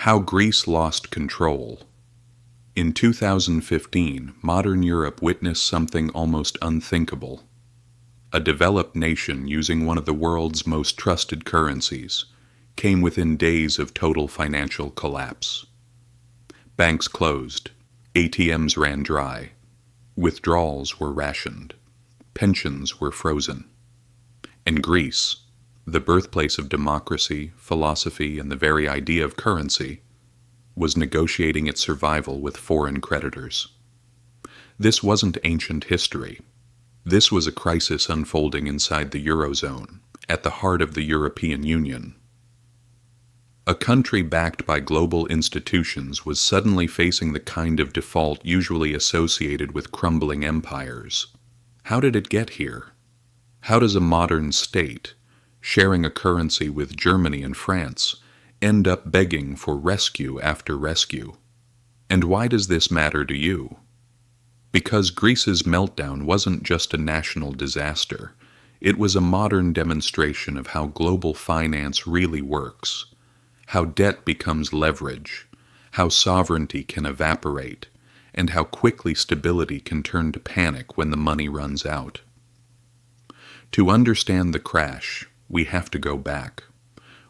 How Greece Lost Control. In 2015, modern Europe witnessed something almost unthinkable. A developed nation using one of the world's most trusted currencies came within days of total financial collapse. Banks closed, ATMs ran dry, withdrawals were rationed, pensions were frozen. And Greece, the birthplace of democracy, philosophy, and the very idea of currency, was negotiating its survival with foreign creditors. This wasn't ancient history. This was a crisis unfolding inside the Eurozone, at the heart of the European Union. A country backed by global institutions was suddenly facing the kind of default usually associated with crumbling empires. How did it get here? How does a modern state, sharing a currency with Germany and France, end up begging for rescue after rescue? And why does this matter to you? Because Greece's meltdown wasn't just a national disaster, it was a modern demonstration of how global finance really works, how debt becomes leverage, how sovereignty can evaporate, and how quickly stability can turn to panic when the money runs out. To understand the crash, we have to go back.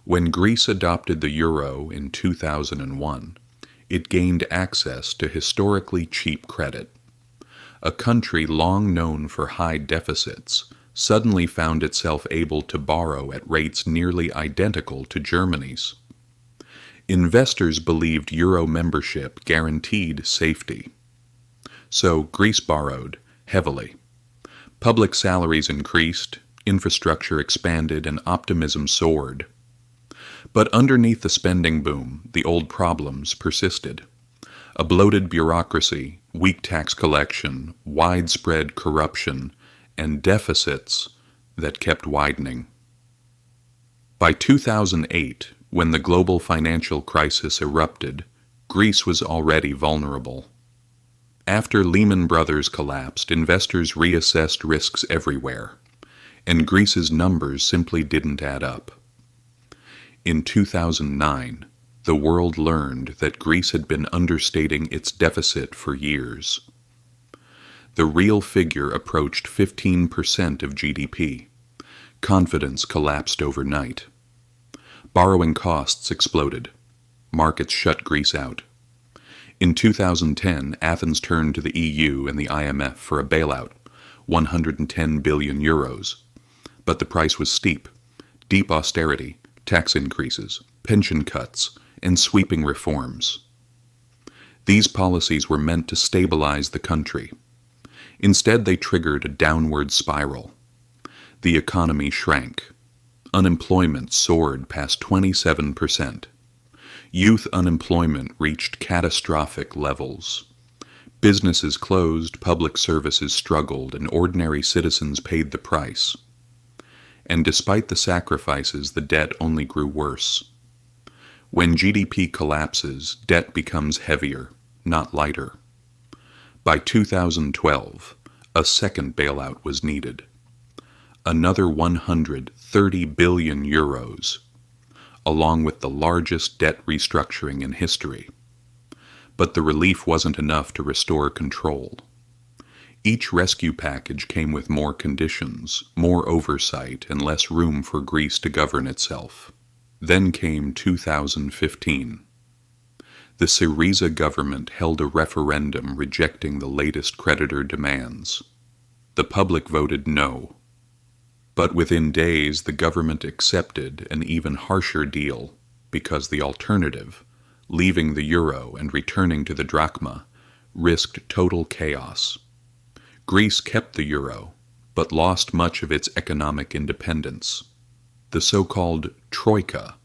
When Greece adopted the euro in 2001, it gained access to historically cheap credit. A country long known for high deficits suddenly found itself able to borrow at rates nearly identical to Germany's. Investors believed euro membership guaranteed safety. So Greece borrowed heavily. Public salaries increased, infrastructure expanded, and optimism soared. But underneath the spending boom, the old problems persisted. A bloated bureaucracy, weak tax collection, widespread corruption, and deficits that kept widening. By 2008, when the global financial crisis erupted, Greece was already vulnerable. After Lehman Brothers collapsed, investors reassessed risks everywhere, and Greece's numbers simply didn't add up. In 2009, the world learned that Greece had been understating its deficit for years. The real figure approached 15% of GDP. Confidence collapsed overnight. Borrowing costs exploded. Markets shut Greece out. In 2010, Athens turned to the EU and the IMF for a bailout, 110 billion euros. But the price was steep. Deep austerity, tax increases, pension cuts, and sweeping reforms. These policies were meant to stabilize the country. Instead, they triggered a downward spiral. The economy shrank. Unemployment soared past 27%. Youth unemployment reached catastrophic levels. Businesses closed, public services struggled, and ordinary citizens paid the price. And despite the sacrifices, the debt only grew worse. When GDP collapses, debt becomes heavier, not lighter. By 2012, a second bailout was needed. Another 130 billion euros, along with the largest debt restructuring in history. But the relief wasn't enough to restore control. Each rescue package came with more conditions, more oversight, and less room for Greece to govern itself. Then came 2015. The Syriza government held a referendum rejecting the latest creditor demands. The public voted no. But within days, the government accepted an even harsher deal because the alternative, leaving the euro and returning to the drachma, risked total chaos. Greece kept the euro, but lost much of its economic independence. The so-called Troika,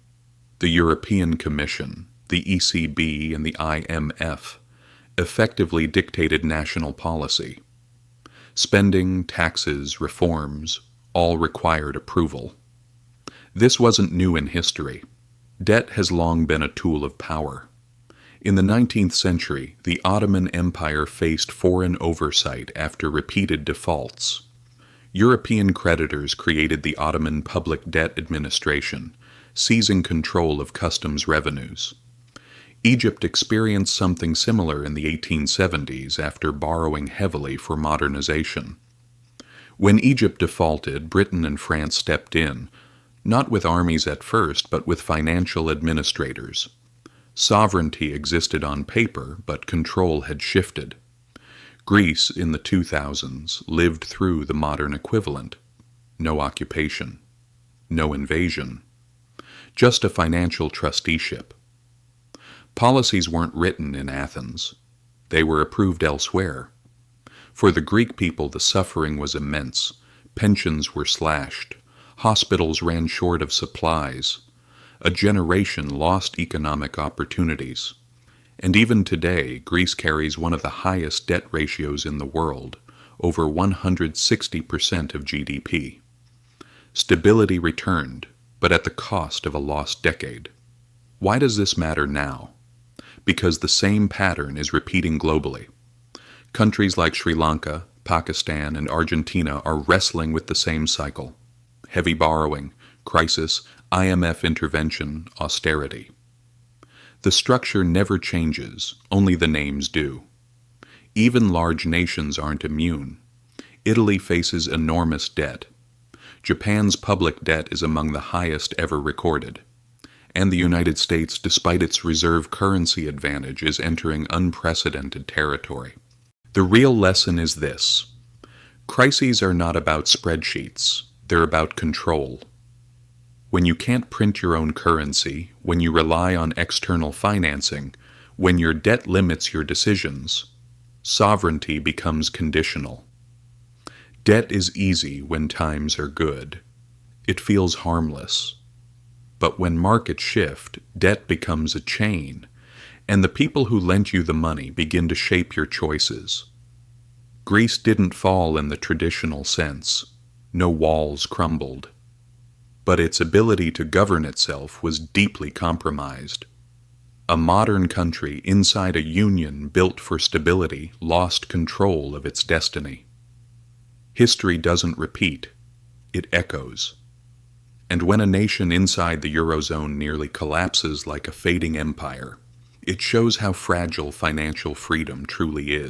the European Commission, the ECB, and the IMF, effectively dictated national policy. Spending, taxes, reforms, all required approval. This wasn't new in history. Debt has long been a tool of power. In the 19th century, the Ottoman Empire faced foreign oversight after repeated defaults. European creditors created the Ottoman Public Debt Administration, seizing control of customs revenues. Egypt experienced something similar in the 1870s after borrowing heavily for modernization. When Egypt defaulted, Britain and France stepped in, not with armies at first, but with financial administrators. Sovereignty existed on paper, but control had shifted. Greece, in the 2000s, lived through the modern equivalent. No occupation. No invasion. Just a financial trusteeship. Policies weren't written in Athens. They were approved elsewhere. For the Greek people, the suffering was immense. Pensions were slashed. Hospitals ran short of supplies. A generation lost economic opportunities. And even today, Greece carries one of the highest debt ratios in the world, over 160% of GDP. Stability returned, but at the cost of a lost decade. Why does this matter now? Because the same pattern is repeating globally. Countries like Sri Lanka, Pakistan, and Argentina are wrestling with the same cycle. Heavy borrowing, crisis, IMF intervention, austerity. The structure never changes, only the names do. Even large nations aren't immune. Italy faces enormous debt. Japan's public debt is among the highest ever recorded. And the United States, despite its reserve currency advantage, is entering unprecedented territory. The real lesson is this. Crises are not about spreadsheets. They're about control. When you can't print your own currency, when you rely on external financing, when your debt limits your decisions, sovereignty becomes conditional. Debt is easy when times are good. It feels harmless. But when markets shift, debt becomes a chain, and the people who lent you the money begin to shape your choices. Greece didn't fall in the traditional sense. No walls crumbled. But its ability to govern itself was deeply compromised. A modern country inside a union built for stability lost control of its destiny. History doesn't repeat, it echoes. And when a nation inside the Eurozone nearly collapses like a fading empire, it shows how fragile financial freedom truly is.